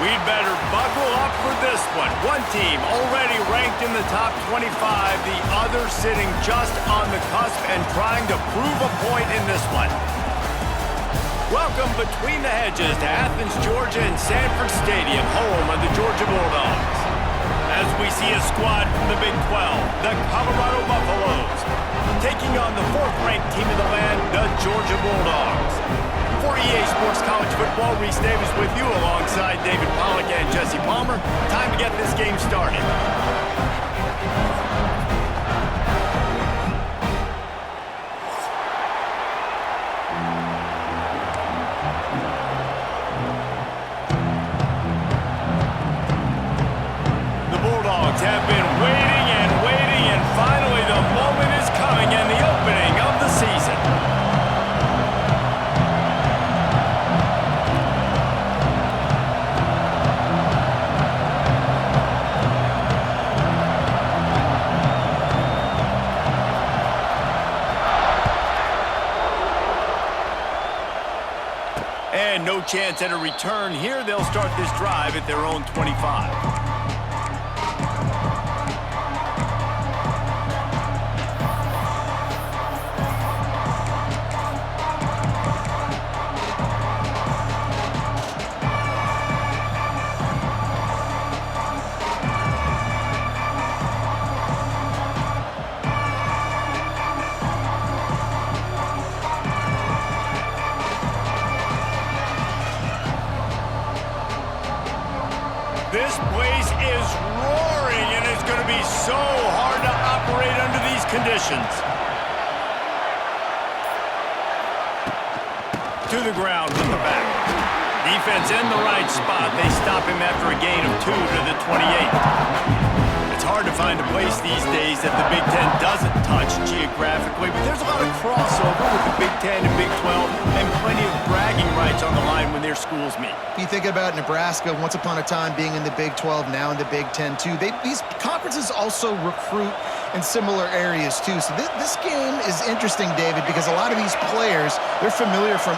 We'd better buckle up for this one. One team already ranked in the top 25, the other sitting just on the cusp and trying to prove a point in this one. Welcome between the hedges to Athens, Georgia and Sanford Stadium, home of the Georgia Bulldogs. As we see a squad from the Big 12, the Colorado Buffaloes, taking on the fourth-ranked team in the land, the Georgia Bulldogs. For EA Sports College Football, Reese Davis with you alongside David Pollack and Jesse Palmer. Time to get this game started. The Bulldogs have been waiting, and finally the moment is coming and the opening of the season. And no chance at a return here. They'll start this drive at their own 25. This place is roaring, and it's going to be so hard to operate under these conditions. To the ground with the back. Defense in the right spot. They stop him after a gain of 2 to the 28. It's hard to find a place these days that the Big Ten doesn't touch geographically, but there's a lot of crossover with the Big Ten and Big 12 and plenty of bragging rights on the line when their schools meet. You think about Nebraska once upon a time being in the Big 12, now in the Big 10 too. These conferences also recruit in similar areas too. So this game is interesting, David, because a lot of these players, they're familiar from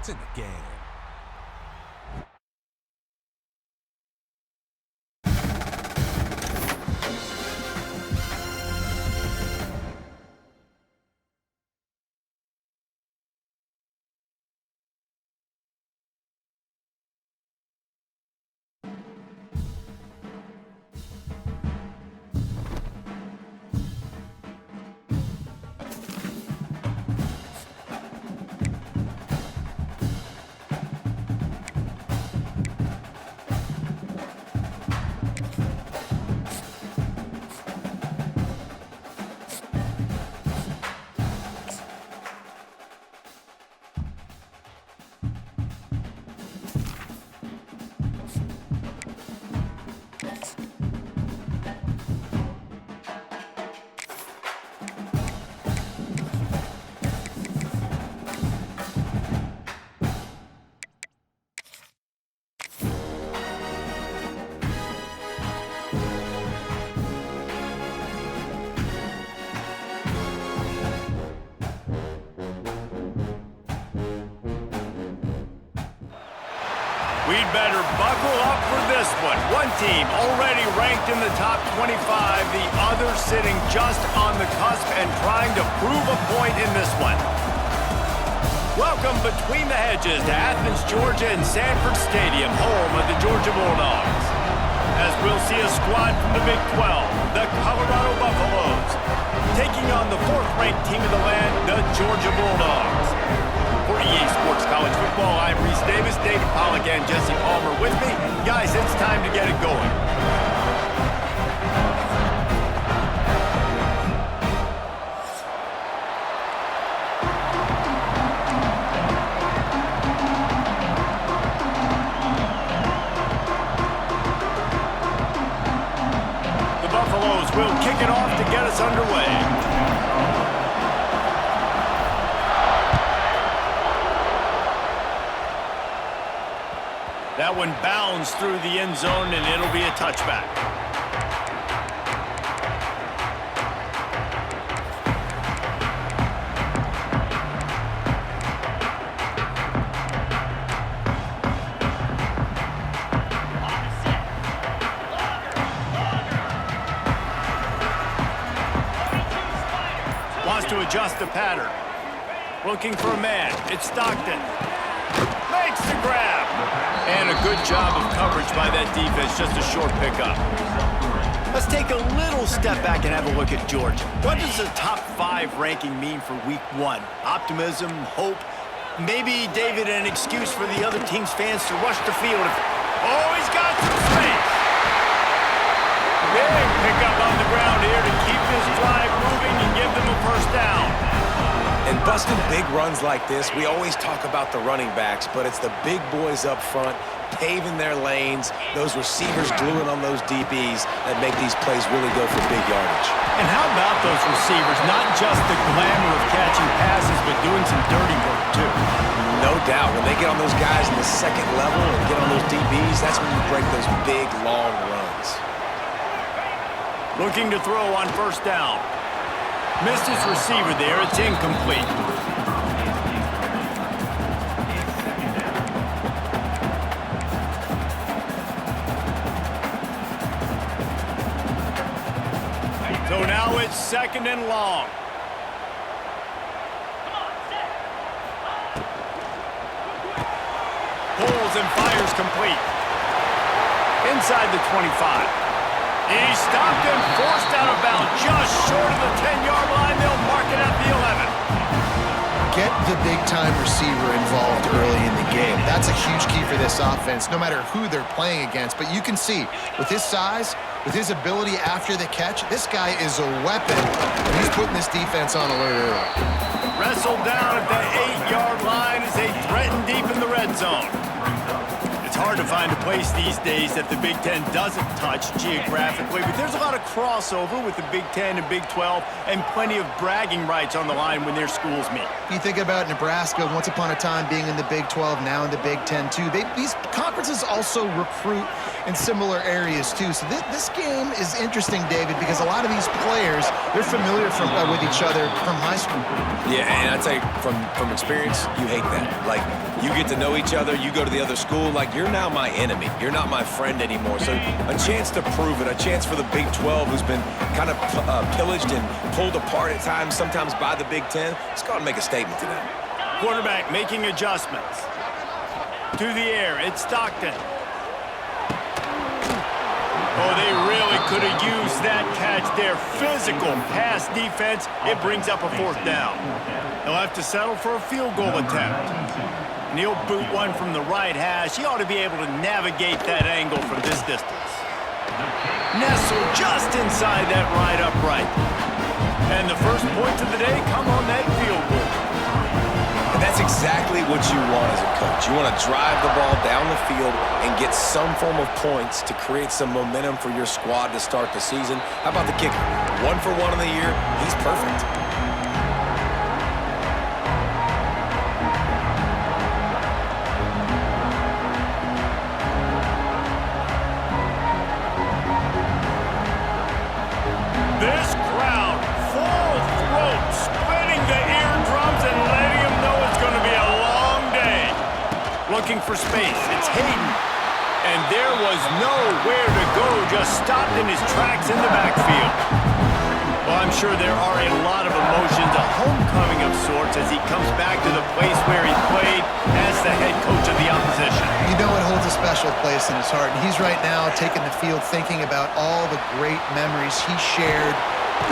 It's in the game. We'd better buckle up for this one. One team already ranked in the top 25, the other sitting just on the cusp and trying to prove a point in this one. Welcome between the hedges to Athens, Georgia and Sanford Stadium, home of the Georgia Bulldogs. as we'll see a squad from the Big 12, the Colorado Buffaloes, taking on the 4th-ranked team of the land, the Georgia Bulldogs. For EA Sports College Football, I'm Reese Davis, David Pollack, and Jesse Palmer with me. Guys, it's time to get it going. Will kick it off to get us underway. That one bounds through the end zone, and it'll be a touchback. To adjust the pattern. Looking for a man. It's Stockton. Makes the grab. And a good job of coverage by that defense. Just a short pickup. Let's take a little step back and have a look at Georgia. What does the top 5 ranking mean for week 1? Optimism, hope, maybe, David, an excuse for the other team's fans to rush the field. Oh, he's got some space. Big pickup on the ground here to keep this drive moving and give them a first down. And busting big runs like this, we always talk about the running backs, but it's the big boys up front, paving their lanes, those receivers gluing on those DBs that make these plays really go for big yardage. And how about those receivers? Not just the glamour of catching passes, but doing some dirty work, too. No doubt. When they get on those guys in the second level and get on those DBs, that's when you break those big, long runs. Looking to throw on first down. Missed his receiver there. It's incomplete. So now it's 2nd and long. Pulls and fires complete. Inside the 25. He stopped and forced out of bounds just short of the 10-yard line. They'll mark it at the 11. Get the big-time receiver involved early in the game. That's a huge key for this offense, no matter who they're playing against. But you can see, with his size, with his ability after the catch, this guy is a weapon. And he's putting this defense on alert early. Wrestled down at the 8-yard line as they threaten deep in the red zone. It's hard to find a place these days that the Big Ten doesn't touch geographically, but there's a lot of crossover with the Big Ten and Big 12 and plenty of bragging rights on the line when their schools meet. You think about Nebraska, once upon a time being in the Big 12, now in the Big 10 too. These conferences also recruit in similar areas too. So this game is interesting, David, because a lot of these players, they're familiar with each other from high school. Yeah, and I'd say from experience, you hate that. Like, you get to know each other, you go to the other school, like, you're now my enemy. You're not my friend anymore. So a chance to prove it, a chance for the Big 12, who's been kind of pillaged and pulled apart at times, sometimes by the Big 10. Let's go and make a statement today. Quarterback making adjustments. To the air, it's Stockton. Oh, they really could have used that catch there. Physical pass defense. It brings up a 4th down. They'll have to settle for a field goal attempt. And he'll boot one from the right hash. He ought to be able to navigate that angle from this distance. Nestled just inside that right upright. And the first points of the day come on that field goal. And that's exactly what you want as a coach. You want to drive the ball down the field and get some form of points to create some momentum for your squad to start the season. How about the kicker? 1 for 1 in the year. He's perfect. This crowd, full throat, splitting the eardrums and letting them know it's going to be a long day. Looking for space, it's Hayden. And there was nowhere to go, just stopped in his tracks in the backfield. Well, I'm sure there are a lot of emotions, a homecoming of sorts, as he comes back to the place where he played as the head coach of the opposition. You know it holds a special place in his heart, and he's right now taking the field thinking about all the great memories he shared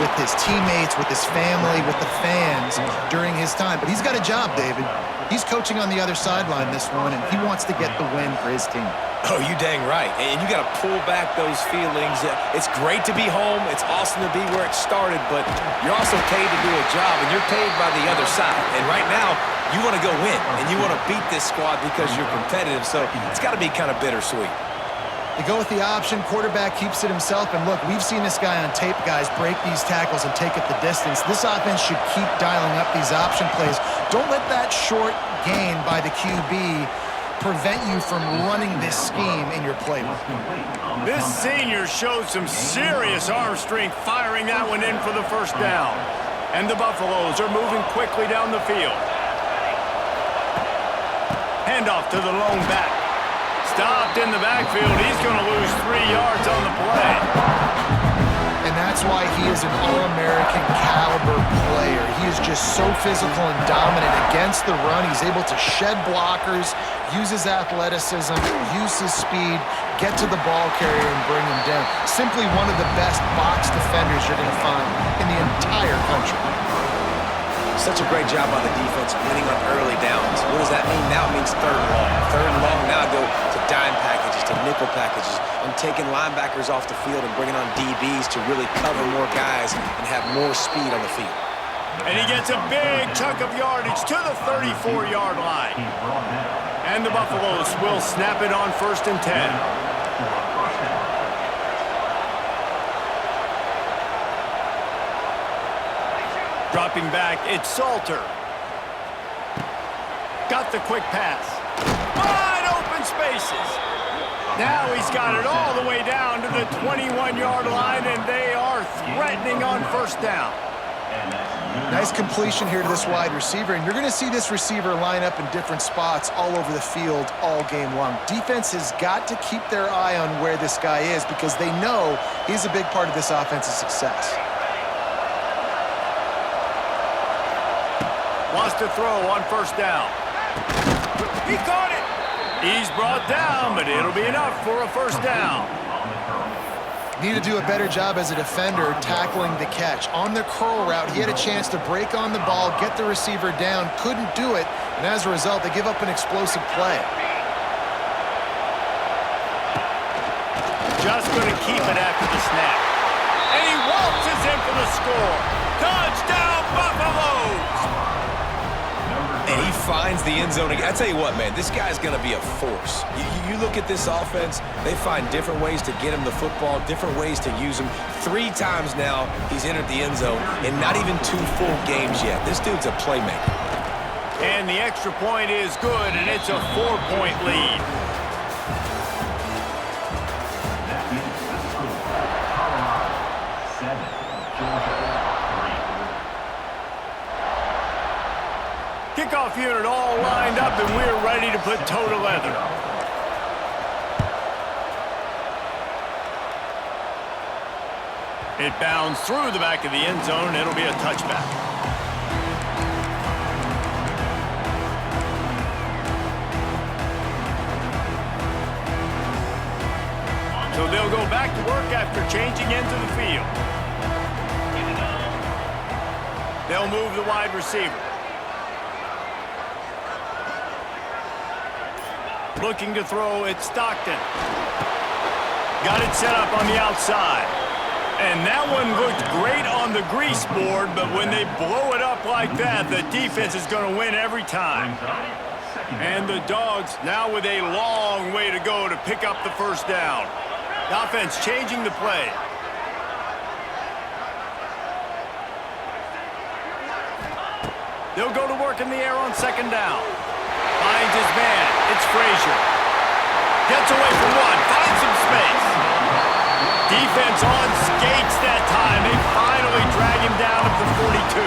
with his teammates, with his family, with the fans during his time. But he's got a job, David. He's coaching on the other sideline this one, and he wants to get the win for his team. Oh, you dang right. And you got to pull back those feelings. It's great to be home. It's awesome to be where it started, but you're also paid to do a job, and you're paid by the other side. And right now, you want to go win, and you want to beat this squad because you're competitive, so it's got to be kind of bittersweet. They go with the option. Quarterback keeps it himself. And look, we've seen this guy on tape, guys, break these tackles and take it the distance. This offense should keep dialing up these option plays. Don't let that short gain by the QB prevent you from running this scheme in your playbook. This senior showed some serious arm strength firing that one in for the first down. And the Buffaloes are moving quickly down the field. Handoff to the lone back. Stopped in the backfield. He's going to lose 3 yards on the play. And that's why he is an All-American caliber player. He is just so physical and dominant against the run. He's able to shed blockers, use his athleticism, use his speed, get to the ball carrier and bring him down. Simply one of the best box defenders you're going to find in the entire country. Such a great job on the defense, winning on early downs. What does that mean? Now it means third and long. Third and long, now I go to dime packages, to nickel packages. I'm taking linebackers off the field and bringing on DBs to really cover more guys and have more speed on the field. And he gets a big chunk of yardage to the 34-yard line. And the Buffaloes will snap it on 1st and 10. Dropping back, it's Salter. Got the quick pass. Wide open spaces. Now he's got it all the way down to the 21-yard line, and they are threatening on 1st down. Nice completion here to this wide receiver, and you're going to see this receiver line up in different spots all over the field all game long. Defense has got to keep their eye on where this guy is because they know he's a big part of this offense's success. Wants to throw on 1st down. He caught it. He's brought down, but it'll be enough for a 1st down. Need to do a better job as a defender tackling the catch. On the curl route, he had a chance to break on the ball, get the receiver down, couldn't do it, and as a result, they give up an explosive play. Just going to keep it after the snap. And he waltzes in for the score. Touchdown, Buffaloes! And he finds the end zone again. I tell you what, man, this guy's going to be a force. You look at this offense, they find different ways to get him the football, different ways to use him. 3 times now he's entered the end zone, and not even 2 full games yet. This dude's a playmaker. And the extra point is good, and it's a 4-point lead. Kickoff unit all lined up, and we're ready to put toe to leather. It bounds through the back of the end zone, and it'll be a touchback. So they'll go back to work after changing into the field. They'll move the wide receiver. Looking to throw, it's Stockton. Got it set up on the outside. And that one looked great on the grease board, but when they blow it up like that, the defense is going to win every time. And the Dogs now with a long way to go to pick up the 1st down. The offense changing the play. They'll go to work in the air on 2nd down. Finds his man. It's Frazier. Gets away from one. Finds some space. Defense on skates that time. They finally drag him down at the 42.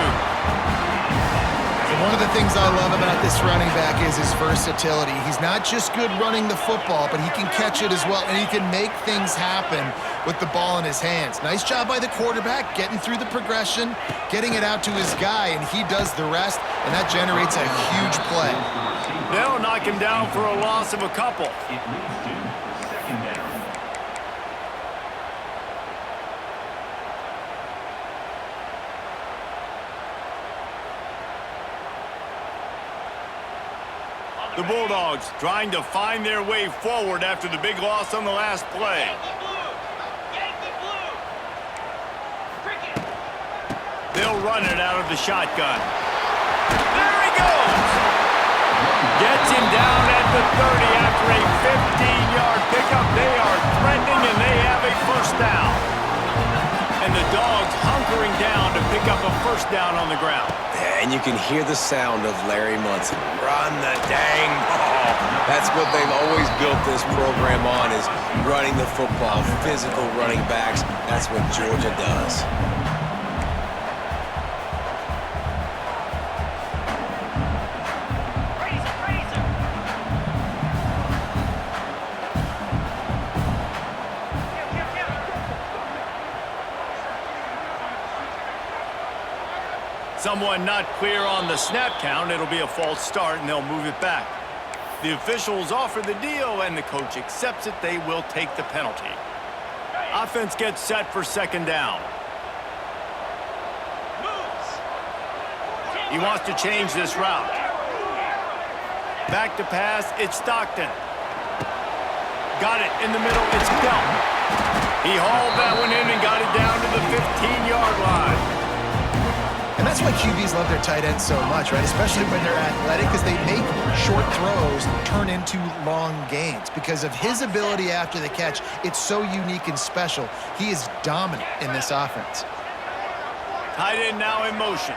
One of the things I love about this running back is his versatility. He's not just good running the football, but he can catch it as well, and he can make things happen with the ball in his hands. Nice job by the quarterback, getting through the progression, getting it out to his guy, and he does the rest, and that generates a huge play. They'll knock him down for a loss of a couple. The Bulldogs trying to find their way forward after the big loss on the last play. They'll run it out of the shotgun. There he goes! Gets him down at the 30 after a 15-yard pickup. They are threatening, and they have a first down. And the Dogs hunkering down to pick up a first down on the ground. And you can hear the sound of Larry Munson. Run the dang ball. That's what they've always built this program on, is running the football, physical running backs. That's what Georgia does. Someone not clear on the snap count. It'll be a false start, and they'll move it back. The officials offer the deal, and the coach accepts it. They will take the penalty. Offense gets set for second down. He wants to change this route. Back to pass. It's Stockton. Got it in the middle. It's Delp. He hauled that one in and got it down to the 15-yard line. And that's why QBs love their tight ends so much, right? Especially when they're athletic, because they make short throws turn into long gains. Because of his ability after the catch, it's so unique and special. He is dominant in this offense. Tight end now in motion.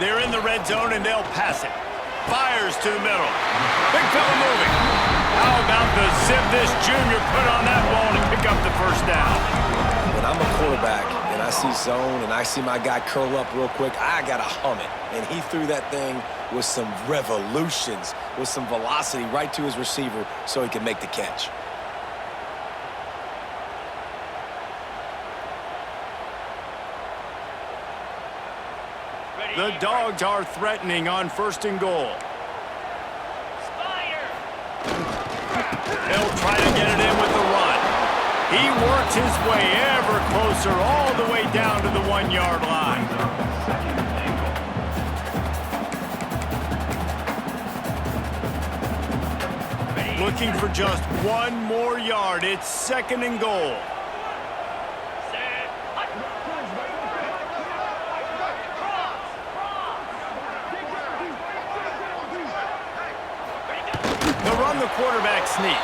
They're in the red zone, and they'll pass it. Fires to the middle. Big fella moving. How about the zip this junior put on that ball to pick up the first down? When I'm a quarterback and I see zone and I see my guy curl up real quick, I got to hum it. And he threw that thing with some revolutions, with some velocity right to his receiver so he could make the catch. The Dogs are threatening on first and goal. They'll try to get it in with the run. He works his way ever closer all the way down to the 1-yard line. Looking for just one more yard. It's second and goal. They'll run the quarterback sneak.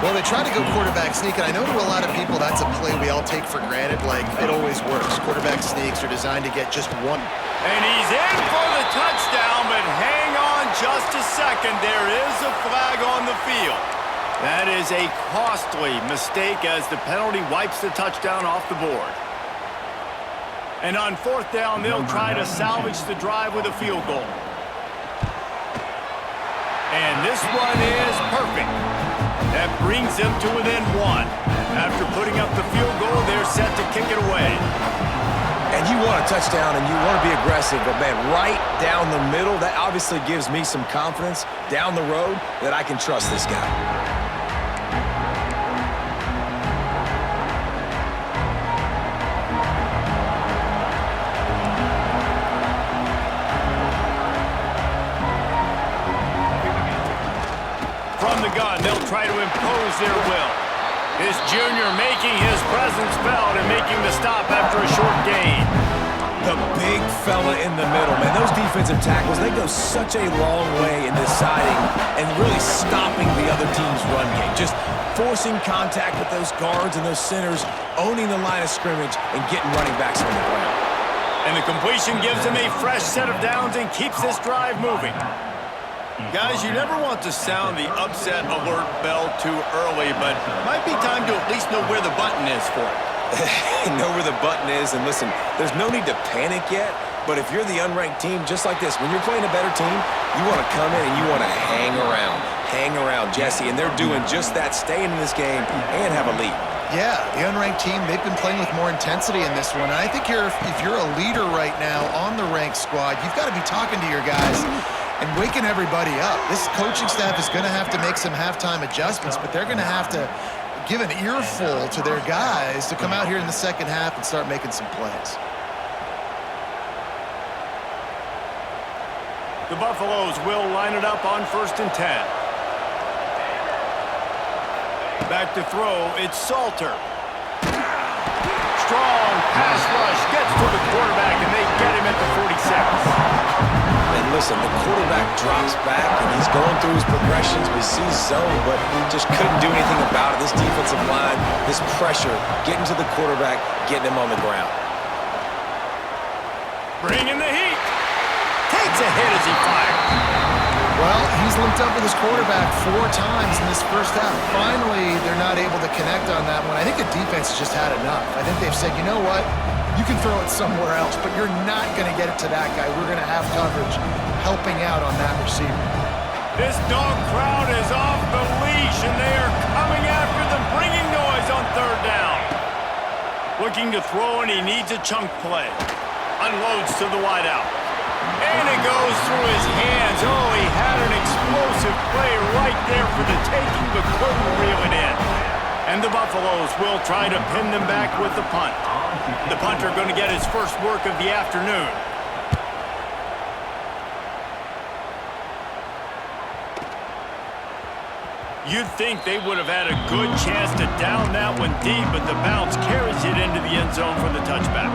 Well, they try to go quarterback sneak, and I know to a lot of people that's a play we all take for granted, like it always works. Quarterback sneaks are designed to get just one. And he's in for the touchdown, but hang on just a second. There is a flag on the field. That is a costly mistake as the penalty wipes the touchdown off the board. And on fourth down, they'll try to salvage the drive with a field goal. And this one is perfect. That brings them to within one. After putting up the field goal, they're set to kick it away. And you want a touchdown and you want to be aggressive, but man, right down the middle, that obviously gives me some confidence down the road that I can trust this guy. From the gun, they'll try to impose their will. This junior making his presence felt and making the stop after a short gain. The big fella in the middle, man. Those defensive tackles, they go such a long way in deciding and really stopping the other team's run game. Just forcing contact with those guards and those centers, owning the line of scrimmage, and getting running backs on the ground. And the completion gives him a fresh set of downs and keeps this drive moving. Guys, you never want to sound the upset alert bell too early, but might be time to at least know where the button is for it. know where the button is, and listen, there's no need to panic yet, but if you're the unranked team, just like this, when you're playing a better team, you want to come in and you want to hang around, Jesse, and they're doing just that, staying in this game and have a lead. Yeah, the unranked team, they've been playing with more intensity in this one, and I think if you're a leader right now on the ranked squad, you've got to be talking to your guys and waking everybody up. This coaching staff is going to have to make some halftime adjustments, but they're going to have to give an earful to their guys to come out here in the second half and start making some plays. The Buffaloes will line it up on 1st and 10. Back to throw, it's Salter. Strong pass rush, gets to the quarterback, and they get him at the 46. And listen, the quarterback drops back, and he's going through his progressions. We see zone, but just couldn't do anything about it. This defensive line, this pressure, getting to the quarterback, getting him on the ground. Bringing the heat. Takes a hit as he fires. Well, he's linked up with his quarterback 4 times in this first half. Finally, they're not able to connect on that one. I think the defense has just had enough. I think they've said, you know what? You can throw it somewhere else, but you're not going to get it to that guy. We're going to have coverage helping out on that receiver. This dog crowd is off the leash, and they are coming after them, bringing noise on 3rd down. Looking to throw, and he needs a chunk play. Unloads to the wideout. And it goes through his hands. Oh, he had an explosive play right there for the taking, but couldn't reel it in. And the Buffaloes will try to pin them back with the punt. The punter going to get his first work of the afternoon. You'd think they would have had a good chance to down that one deep, but the bounce carries it into the end zone for the touchback.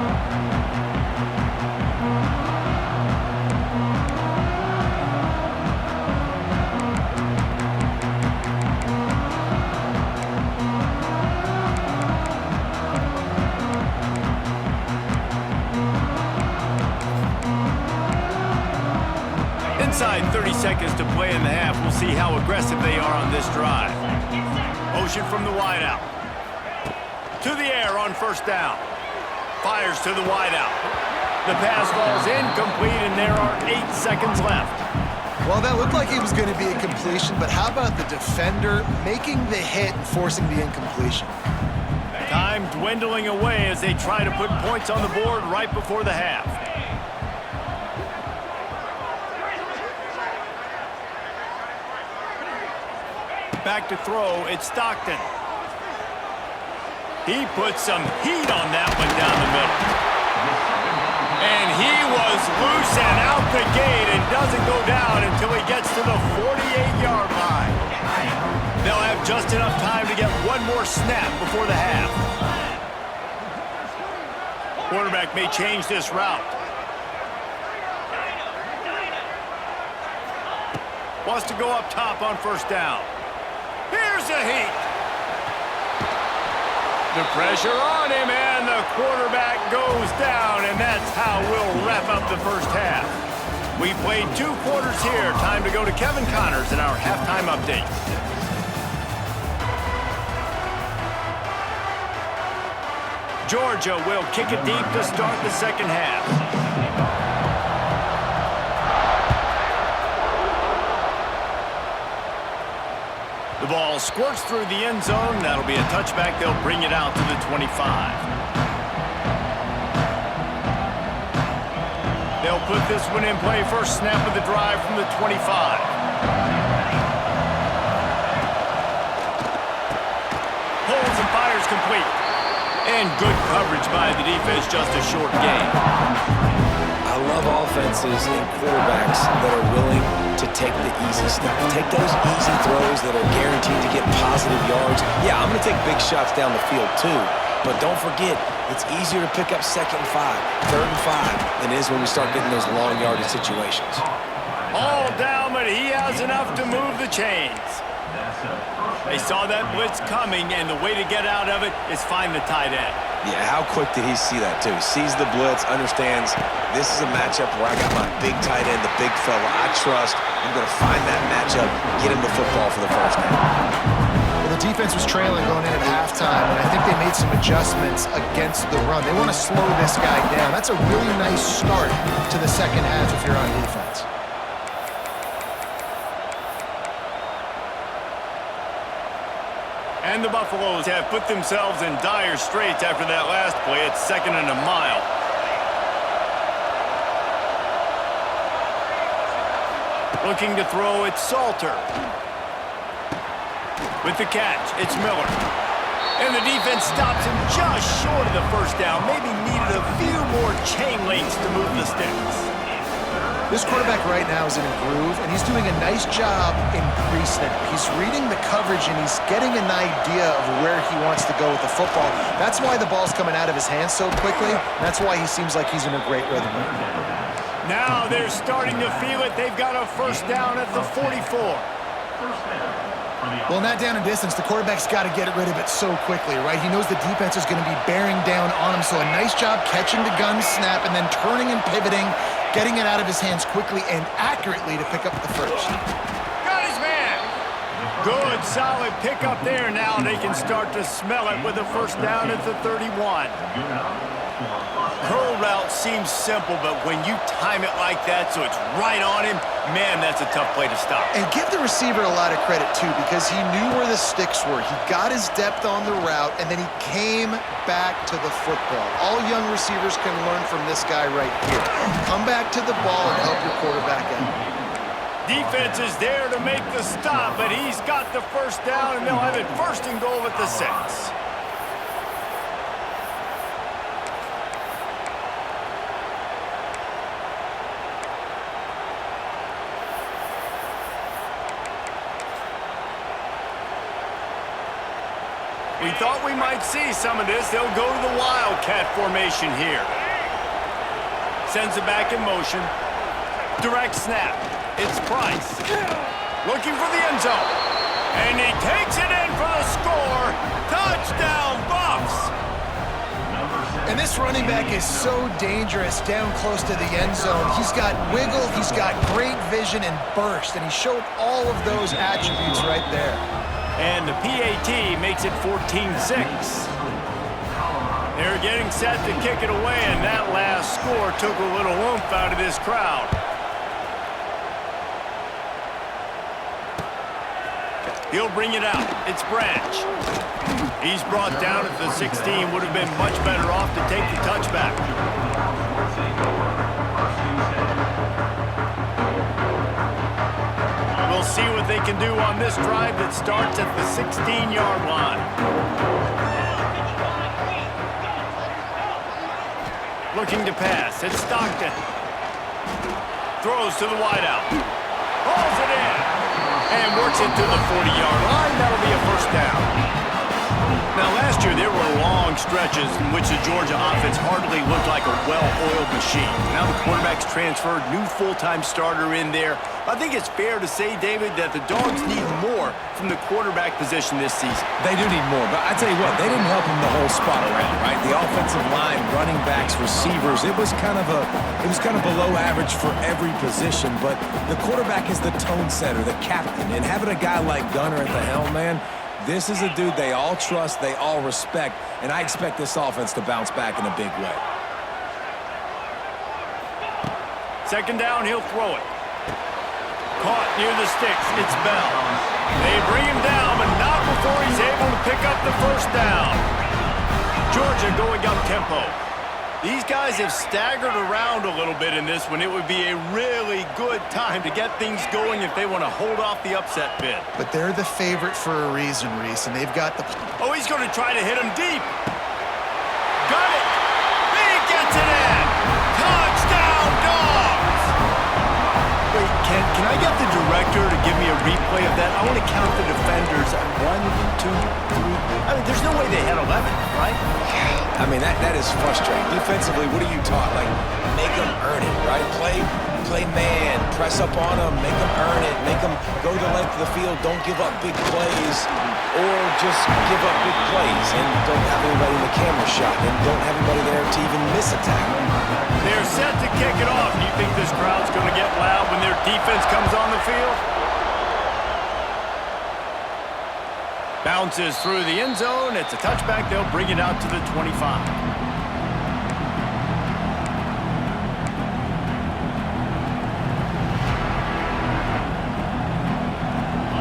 Inside 30 seconds to play in the half. We'll see how aggressive they are on this drive. Motion from the wideout. To the air on 1st down. Fires to the wideout. The pass falls incomplete, and there are 8 seconds left. Well, that looked like it was going to be a completion, but how about the defender making the hit and forcing the incompletion? Time dwindling away as they try to put points on the board right before the half. Back to throw, it's Stockton. He puts some heat on that one down the middle. And he was loose and out the gate and doesn't go down until he gets to the 48-yard line. They'll have just enough time to get one more snap before the half. Quarterback may change this route. Wants to go up top on 1st down. Here's the heat. The pressure on him, and the quarterback goes down, and that's how we'll wrap up the first half. We played 2 quarters here. Time to go to Kevin Connors in our halftime update. Georgia will kick it deep to start the second half. The ball squirts through the end zone. That'll be a touchback. They'll bring it out to the 25. They'll put this one in play. First snap of the drive from the 25. Pulls and fires complete. And good coverage by the defense, just a short gain. I love offenses and quarterbacks that are willing to take the easy stuff. Take those easy throws that are guaranteed to get positive yards. Yeah, I'm going to take big shots down the field too. But don't forget, it's easier to pick up 2nd and 5, 3rd and 5 than it is when we start getting those long yardage situations. All down, but he has enough to move the chains. They saw that blitz coming, and the way to get out of it is find the tight end. Yeah, how quick did he see that, too? Sees the blitz, understands this is a matchup where I got my big tight end, the big fella I trust. I'm going to find that matchup, get him the football for the first down. Well, the the defense was trailing going in at halftime, and I think they made some adjustments against the run. They want to slow this guy down. That's a really nice start to the second half if you're on defense. And the Buffaloes have put themselves in dire straits after that last play. It's 2nd and a mile. Looking to throw, it's Salter. With the catch, it's Miller. And the defense stops him just short of the first down. Maybe needed a few more chain links to move the sticks. This quarterback right now is in a groove, and he's doing a nice job increasing it. He's reading the coverage, and he's getting an idea of where he wants to go with the football. That's why the ball's coming out of his hands so quickly. That's why he seems like he's in a great rhythm. Now they're starting to feel it. They've got a first down at the 44. Well, in that down and distance, the quarterback's got to get rid of it so quickly, right? He knows the defense is going to be bearing down on him, so a nice job catching the gun snap and then turning and pivoting, getting it out of his hands quickly and accurately to pick up the first. Got his man. Good, solid pickup there. Now they can start to smell it with a first down at the 31. Curl route seems simple, but when you time it like that so it's right on him, man, that's a tough play to stop. And give the receiver a lot of credit, too, because he knew where the sticks were. He got his depth on the route, and then he came back to the football. All young receivers can learn from this guy right here. Come back to the ball and help your quarterback out. Defense is there to make the stop, but he's got the first down, and they'll have it 1st and goal at the 6. We thought we might see some of this. They'll go to the Wildcat formation here. Sends it back in motion. Direct snap. It's Price. Looking for the end zone. And he takes it in for the score. Touchdown, Buffs! And this running back is so dangerous down close to the end zone. He's got wiggle, he's got great vision and burst, and he showed all of those attributes right there. And the PAT makes it 14-6. They're getting set to kick it away, and that last score took a little oomph out of this crowd. He'll bring it out. It's Branch. He's brought down at the 16. Would have been much better off to take the touchback. We'll see what they can do on this drive that starts at the 16-yard line. Looking to pass. It's Stockton. Throws to the wideout. Hauls it in. And works it to the 40-yard line. That'll be a first down. Now, last year, there were long stretches in which the Georgia offense hardly looked like a well-oiled machine. Now the quarterback's transferred, new full-time starter in there. I think it's fair to say, David, that the Dogs need more from the quarterback position this season. They do need more, but I tell you what, they didn't help him the whole spot around, right? The offensive line, running backs, receivers, it was kind of below average for every position, but the quarterback is the tone setter, the captain, and having a guy like Gunner at the helm, man, this is a dude they all trust, they all respect, and I expect this offense to bounce back in a big way. Second down, he'll throw it. Caught near the sticks, it's Bell. They bring him down, but not before he's able to pick up the first down. Georgia going up tempo. These guys have staggered around a little bit in this one. It would be a really good time to get things going if they want to hold off the upset bid. But they're the favorite for a reason, Reese, and they've got the... Oh, he's going to try to hit him deep. Got it. He gets it in. Touchdown, Dogs. Wait, can I get the director to give me a replay of that? I want to count the defenders. 1, 2, 3. I mean, there's no way they had 11, right? I mean, that is frustrating. Defensively, what are you taught? Like, make them earn it, right? Play man, press up on them, make them earn it, make them go the length of the field, don't give up big plays, or just give up big plays and don't have anybody in the camera shot and don't have anybody there to even miss a tackle. They're set to kick it off. Do you think this crowd's going to get loud when their defense comes on the field? Bounces through the end zone. It's a touchback. They'll bring it out to the 25.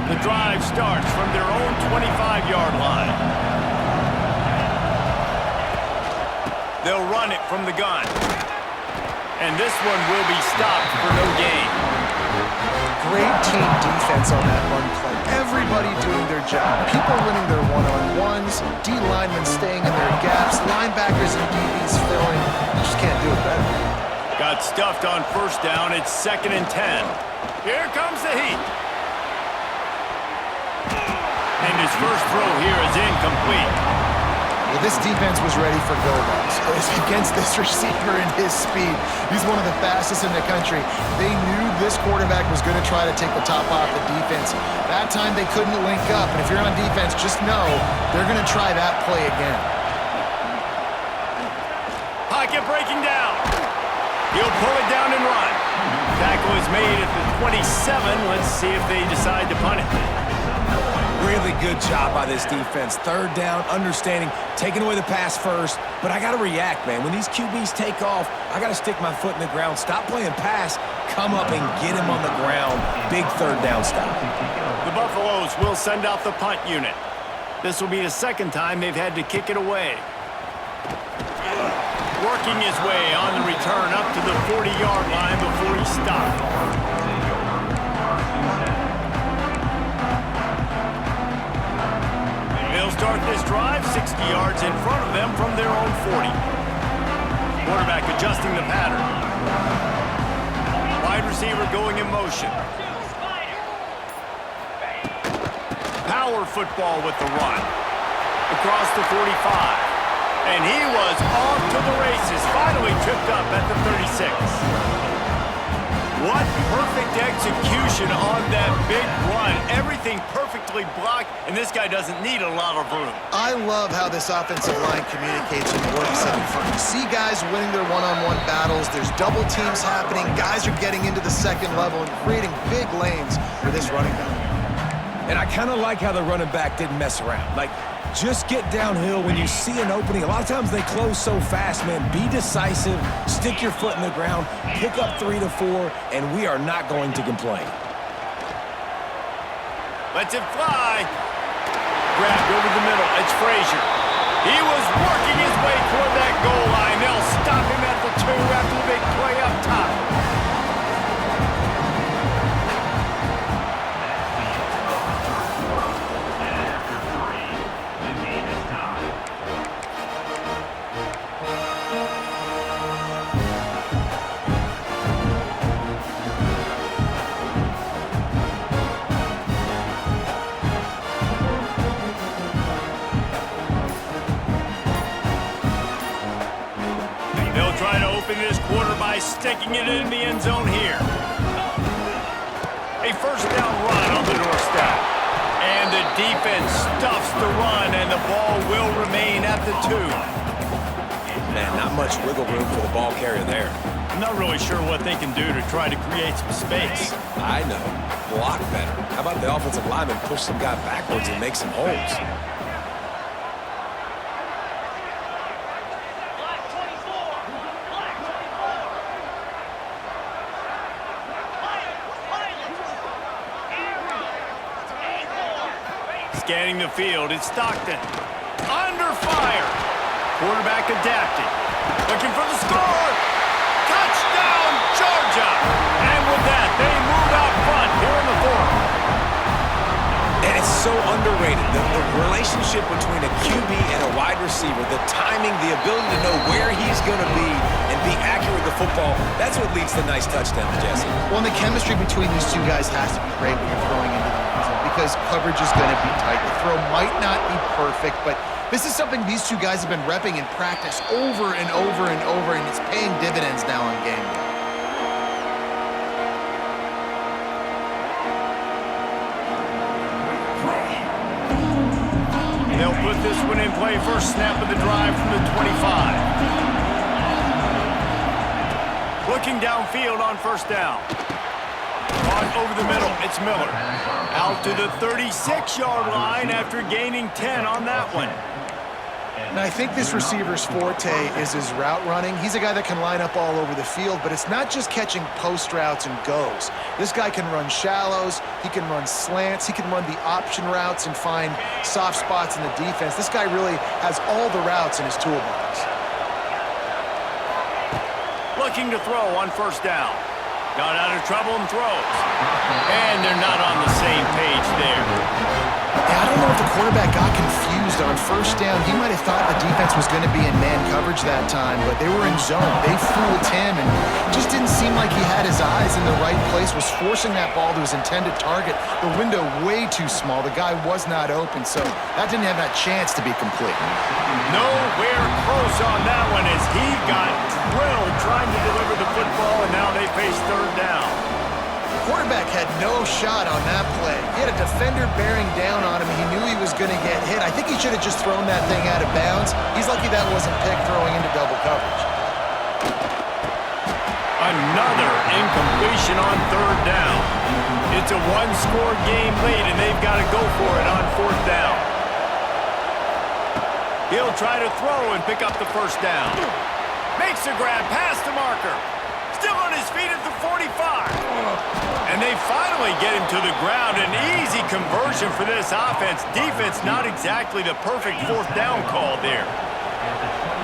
The drive starts from their own 25-yard line. They'll run it from the gun. And this one will be stopped for no gain. Great team defense on that run play. Everybody doing their job. People winning their one-on-ones, D linemen staying in their gaps, linebackers and DBs filling. You just can't do it better. Got stuffed on first down. It's 2nd and 10. Here comes the heat. And his first throw here is incomplete. Well, this defense was ready for go-balls. Against this receiver and his speed. He's one of the fastest in the country. They knew this quarterback was going to try to take the top off the defense. That time they couldn't link up, and if you're on defense, just know they're going to try that play again. Pocket breaking down. He'll pull it down and run. Tackle is made at the 27. Let's see if they decide to punt it. Really good job by this defense. 3rd down, understanding, taking away the pass first. But I got to react, man. When these QBs take off, I got to stick my foot in the ground. Stop playing pass. Come up and get him on the ground. Big 3rd down stop. The Buffaloes will send out the punt unit. This will be the 2nd time they've had to kick it away. Working his way on the return up to the 40-yard line before he stopped. They'll start this drive 60 yards in front of them from their own 40. Quarterback adjusting the pattern. Wide receiver going in motion. Power football with the run. Across the 45. And he was off to the races. Finally tripped up at the 36. What perfect execution on that big run. Everything perfectly blocked, and this guy doesn't need a lot of room. I love how this offensive line communicates and works in front. You see guys winning their one-on-one battles. There's double teams happening. Guys are getting into the 2nd level and creating big lanes for this running back. And I kind of like how the running back didn't mess around. Like, just get downhill when you see an opening. A lot of times they close so fast, man. Be decisive, stick your foot in the ground, pick up 3 to 4, and we are not going to complain. Lets it fly. Grabbed over the middle. It's Frazier. He was working his way toward that goal line. They'll stop him at the 2 after the big play up top. Try to open this quarter by sticking it in the end zone here. A 1st down run on the doorstep. And the defense stuffs the run, and the ball will remain at the 2. Man, not much wiggle room for the ball carrier there. I'm not really sure what they can do to try to create some space. I know. Block better. How about the offensive lineman push some guy backwards and make some holes? Scanning the field, it's Stockton. Under fire. Quarterback adapting. Looking for the score. Touchdown, Georgia. And with that, they move out front here in the 4th. And it's so underrated. The relationship between a QB and a wide receiver, the timing, the ability to know where he's going to be and be accurate with the football, that's what leads to nice touchdowns, Jesse. Well, and the chemistry between these two guys has to be great when you're throwing into the end zone because coverage is going to be tight. The throw might not be perfect, but this is something these two guys have been repping in practice over and over and over, and it's paying dividends now on game day. They'll put this one in play. First snap of the drive from the 25. Looking downfield on 1st down. Caught over the middle. It's Miller. Out to the 36-yard line after gaining 10 on that one. And I think this receiver's forte is his route running. He's a guy that can line up all over the field, but it's not just catching post routes and goes. This guy can run shallows, he can run slants, he can run the option routes and find soft spots in the defense. This guy really has all the routes in his toolbox. Looking to throw on first down. Got out of trouble and throws. And they're not on the same page there. Yeah, I don't know if the quarterback got confused on first down. He might have thought the defense was going to be in man coverage that time, but they were in zone. They fooled him and just didn't seem like he had his eyes in the right place, was forcing that ball to his intended target. The window way too small. The guy was not open, so that didn't have that chance to be complete. Nowhere close on that one as he got drilled trying to deliver the football, and now they face third down. Quarterback had no shot on that play. He had a defender bearing down on him. He knew he was going to get hit. I think he should have just thrown that thing out of bounds. He's lucky that wasn't picked throwing into double coverage. Another incompletion on third down. It's a one-score game lead, and they've got to go for it on fourth down. He'll try to throw and pick up the first down. Makes a grab past the marker. Still on his feet at the 45. And they finally get him to the ground. An easy conversion for this offense. Defense not exactly the perfect fourth down call there.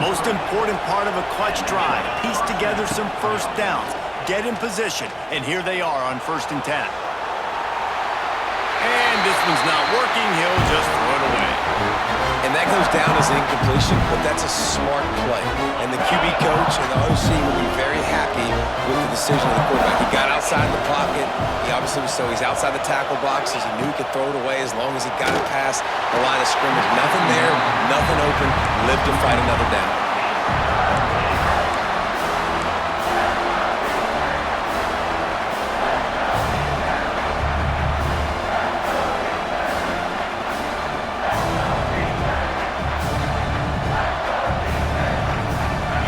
Most important part of a clutch drive. Piece together some first downs. Get in position. And here they are on 1st and 10. And this one's not working. He'll just throw it away. And that goes down as an incompletion, but that's a smart play. And the QB coach and the OC will be very happy with the decision of the quarterback. He got outside the pocket. He obviously was so he's outside the tackle boxes. He knew he could throw it away as long as he got it past the line of scrimmage. Nothing there, nothing open. Live to fight another down.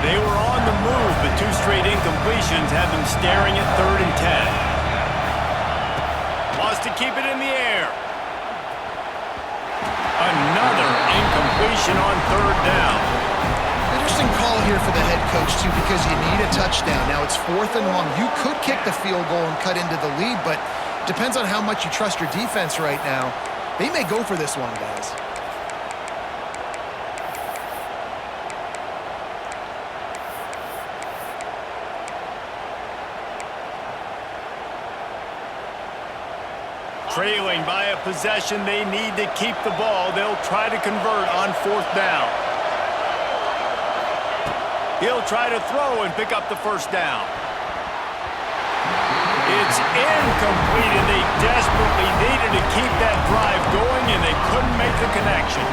They were on the move, but 2 straight incompletions have them staring at 3rd and 10. Wants to keep it in the air. Another incompletion on 3rd down. Interesting call here for the head coach, too, because you need a touchdown. Now it's 4th and long. You could kick the field goal and cut into the lead, but depends on how much you trust your defense right now. They may go for this one, guys. Trailing by a possession, they need to keep the ball. They'll try to convert on 4th down. He'll try to throw and pick up the first down. It's incomplete, and they desperately needed to keep that drive going, and they couldn't make the connection.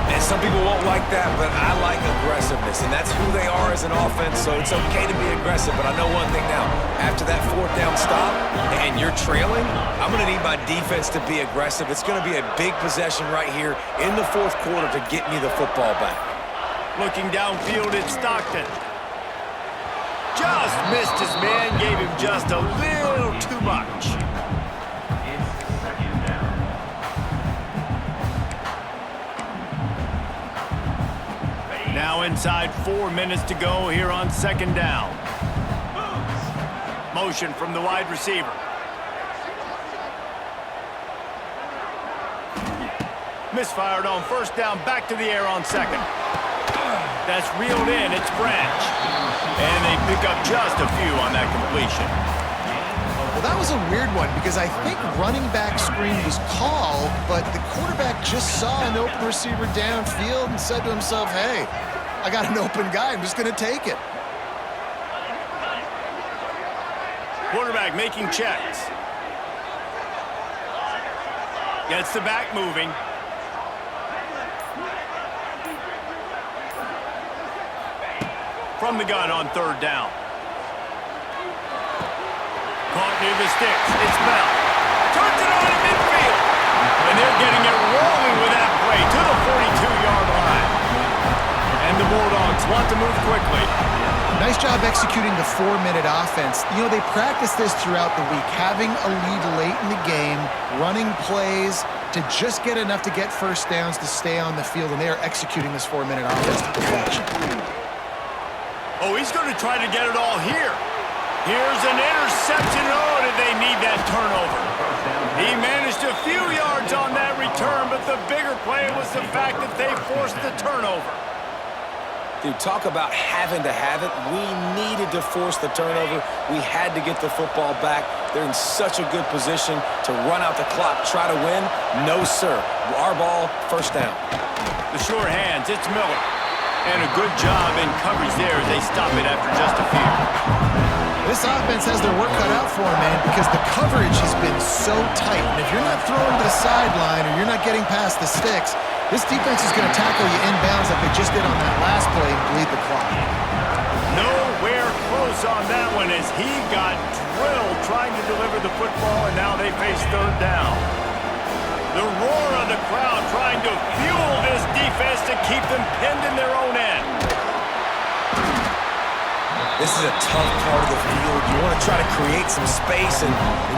And some people won't like that, but I like aggressiveness, and that's who they are as an offense, so it's okay to be aggressive. But I know one thing now. After that 4th down stop and you're trailing, I'm going to need my defense to be aggressive. It's going to be a big possession right here in the 4th quarter to get me the football back. Looking downfield, it's Stockton. Just missed his man, gave him just a little too much. Now inside 4 minutes to go here on 2nd down. Motion from the wide receiver. Misfired on 1st down, back to the air on 2nd. That's reeled in, it's Branch. And they pick up just a few on that completion. Well, that was a weird one because I think running back screen was called, but the quarterback just saw an open receiver downfield and said to himself, hey, I got an open guy, I'm just going to take it. Quarterback making checks. Gets the back moving. From the gun on 3rd down. Caught near the sticks. It's Bell. Turns it on in midfield. And they're getting it rolling with that play to the 42-yard line. And the Bulldogs want to move quickly. Nice Nice job executing the 4-minute offense. You know, they practice this throughout the week, having a lead late in the game, running plays to just get enough to get first downs to stay on the field, and they are executing this 4-minute offense to perfection. Oh, he's going to try to get it all here. Here's an interception. Oh, did they need that turnover? He managed a few yards on that return, but the bigger play was the fact that they forced the turnover. Dude, talk about having to have it. We needed to force the turnover. We had to get the football back. They're in such a good position to run out the clock, try to win. No, sir. Our ball, first down. The sure hands, it's Miller. And a good job in coverage there as they stop it after just a few. This offense has their work cut out for them, man, because the coverage has been so tight. And if you're not throwing to the sideline or you're not getting past the sticks, this defense is going to tackle you inbounds like they just did on that last play and bleed the clock. Nowhere close on that one as he got drilled trying to deliver the football, and now they face third down. The roar of the crowd trying to fuel this defense to keep them pinned in their own end. This is a tough part of the field. You want to try to create some space and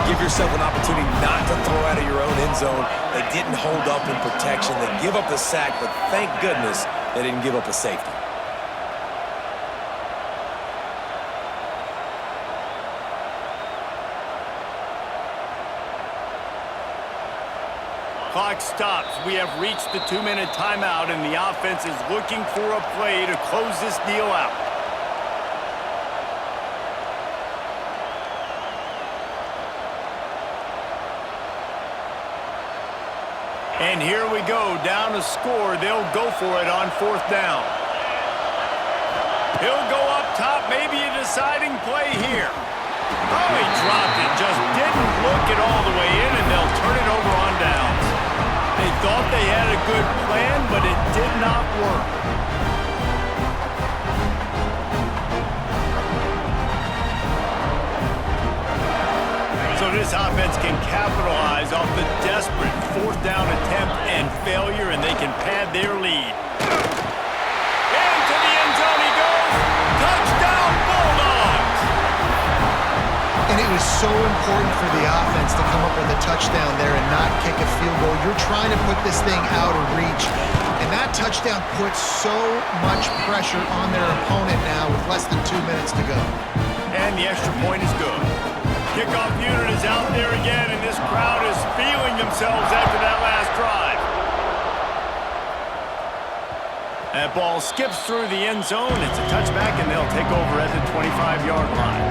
give yourself an opportunity not to throw out of your own end zone. They didn't hold up in protection. They give up the sack, but thank goodness they didn't give up a safety. Clock stops. We have reached the 2-minute timeout, and the offense is looking for a play to close this deal out. And here we go, down a score. They'll go for it on fourth down. He'll go up top, maybe a deciding play here. Oh, he dropped it, just didn't look it all the way in, and they'll turn it over on downs. They thought they had a good plan, but it did not work. So this offense can capitalize off the desperate fourth down attempt and failure, and they can pad their lead. Into the end zone he goes. Touchdown, Bulldogs! And it was so important for the offense to come up with a touchdown there and not kick a field goal. You're trying to put this thing out of reach. And that touchdown puts so much pressure on their opponent now with less than 2 minutes to go. And the extra point is good. Kickoff unit is out there again, and this crowd is feeling themselves after that last drive. That ball skips through the end zone. It's a touchback, and they'll take over at the 25-yard line.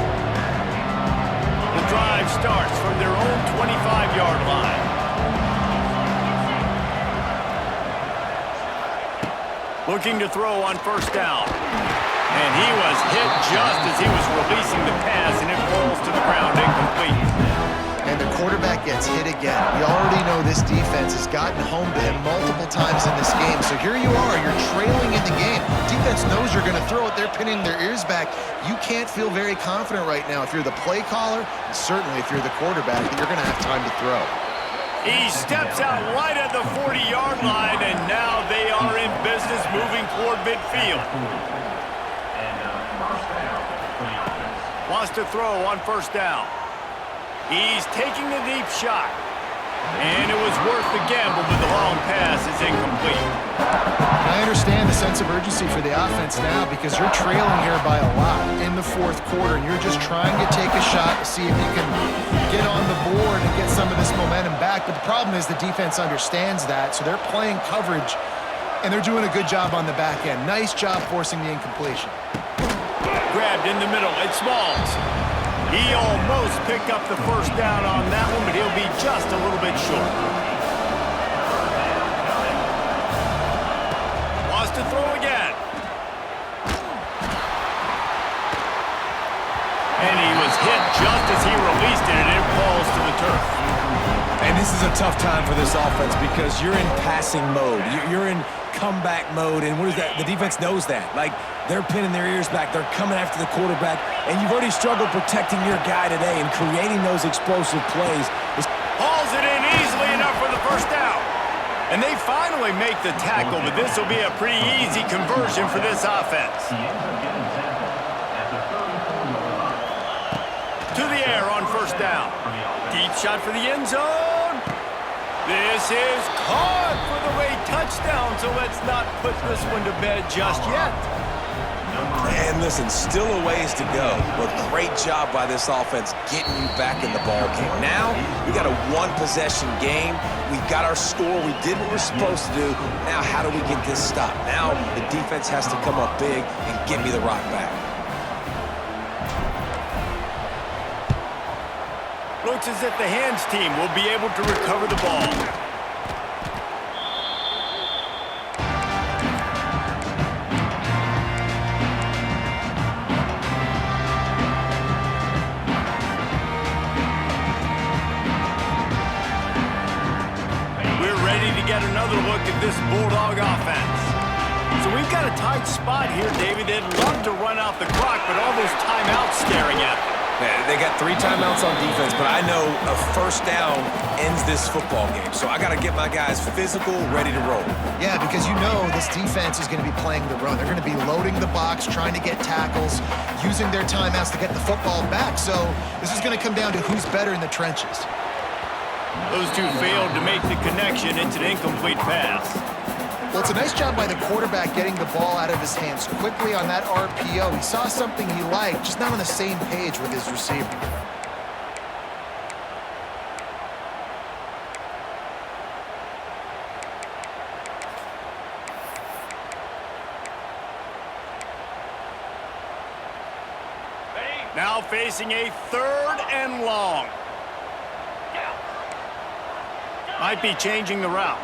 The drive starts from their own 25-yard line. Looking to throw on first down. And he was hit just as he was releasing the pass, and it falls to the ground incomplete. And the quarterback gets hit again. We already know this defense has gotten home to him multiple times in this game. So here you are, you're trailing in the game. Defense knows you're going to throw it. They're pinning their ears back. You can't feel very confident right now if you're the play caller, and certainly if you're the quarterback, that you're going to have time to throw. He steps out right at the 40-yard line, and now they are in business moving toward midfield. Wants to throw on first down. He's taking the deep shot. And it was worth the gamble, but the long pass is incomplete. I understand the sense of urgency for the offense now because you're trailing here by a lot in the fourth quarter, and you're just trying to take a shot to see if you can get on the board and get some of this momentum back. But the problem is the defense understands that, so they're playing coverage, and they're doing a good job on the back end. Nice job forcing the incompletion. Grabbed in the middle, it's Smalls. He almost picked up the first down on that one, but he'll be just a little bit short. Wants to throw again. And he was hit just as he released it, and it falls to the turf. And this is a tough time for this offense because you're in passing mode. You're in comeback mode, and what is that? The defense knows that. Like, they're pinning their ears back. They're coming after the quarterback, and you've already struggled protecting your guy today and creating those explosive plays. Hauls it in easily enough for the first down. And they finally make the tackle, but this will be a pretty easy conversion for this offense. Deep shot for the end zone. This is caught for the late touchdown, so let's not put this one to bed just yet. And listen, still a ways to go, but great job by this offense getting you back in the ball game. Now, we got a one-possession game. We got our score. We did what we're supposed to do. Now, how do we get this stopped? Now, the defense has to come up big and get me the rock back. Looks as if the hands team will be able to recover the ball. We're ready to get another look at this Bulldog offense. So we've got a tight spot here, David. They'd love to run out the clock, but all those timeouts staring at them. They got 3 timeouts on defense, but I know a first down ends this football game. So I got to get my guys physical, ready to roll. Yeah, because you know this defense is going to be playing the run. They're going to be loading the box, trying to get tackles, using their timeouts to get the football back. So this is going to come down to who's better in the trenches. Those two failed to make the connection. It's an incomplete pass. Well, it's a nice job by the quarterback getting the ball out of his hands quickly on that RPO. He saw something he liked, just not on the same page with his receiver. Now facing a 3rd and long. Might be changing the route.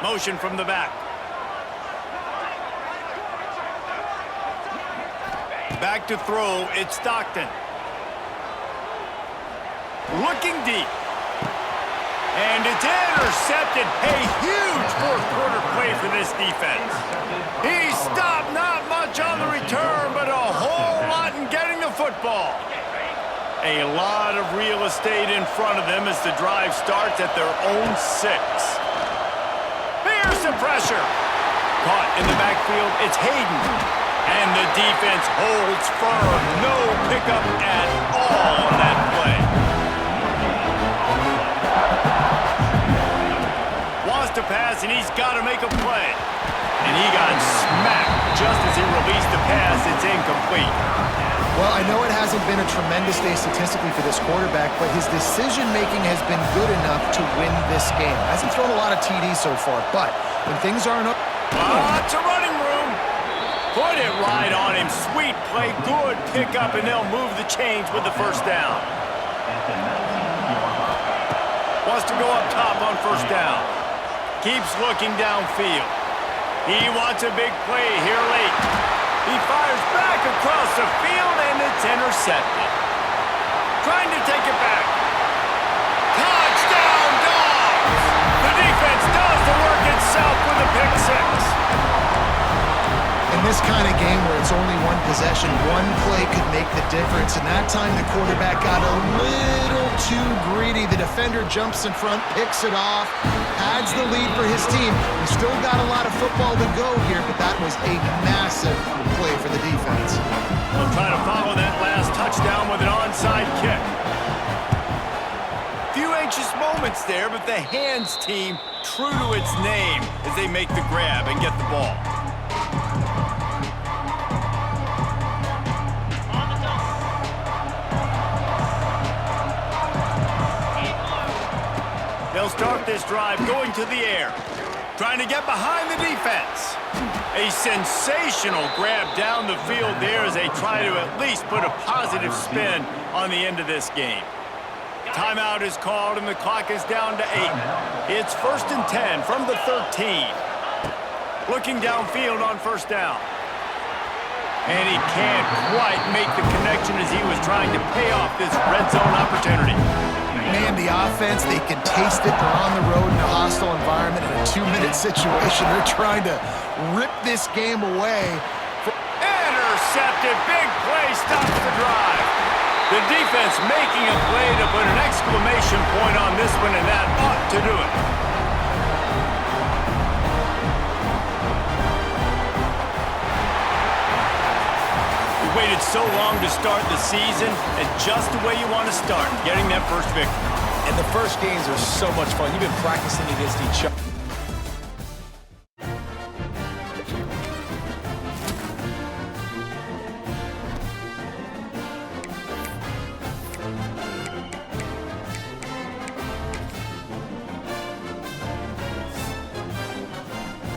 Motion from the back. Back to throw, it's Stockton. Looking deep. And it's intercepted. A huge fourth-quarter play for this defense. He stopped, not much on the return, but a whole lot in getting the football. A lot of real estate in front of them as the drive starts at their own 6. Here's the pressure. Caught in the backfield, it's Hayden. And the defense holds firm. No pickup at all on that play. Wants to pass, and he's got to make a play. And he got smacked just as he released the pass. It's incomplete. Well, I know it hasn't been a tremendous day statistically for this quarterback, but his decision-making has been good enough to win this game. Hasn't thrown a lot of TDs so far, but when things aren't up... Lots of running room. Put it right on him. Sweet play, good pickup, and they'll move the chains with the first down. Wants to go up top on first down. Keeps looking downfield. He wants a big play here late. He fires back across the field, and it's intercepted. Trying to take it back. Touchdown, Dogs! The defense does the work itself with a pick 6. In this kind of game where it's only one possession, one play could make the difference. And that time the quarterback got a little too greedy. The defender jumps in front, picks it off, adds the lead for his team. He's still got a lot of football to go here, but that was a massive play for the defense. They'll try to follow that last touchdown with an onside kick. Few anxious moments there, but the hands team true to its name as they make the grab and get the ball. They'll start this drive going to the air, trying to get behind the defense. A sensational grab down the field there as they try to at least put a positive spin on the end of this game. Timeout is called and the clock is down to 8. It's 1st and 10 from the 13. Looking downfield on first down. And he can't quite make the connection as he was trying to pay off this red zone opportunity. Man, the offense, they can taste it. They're on the road in a hostile environment in a 2-minute situation. They're trying to rip this game away. Intercepted. Big play stops the drive. The defense making a play to put an exclamation point on this one, and that ought to do it. waited so long to start the season, and just the way you want to start, getting that first victory. And the first games are so much fun. You've been practicing against each other.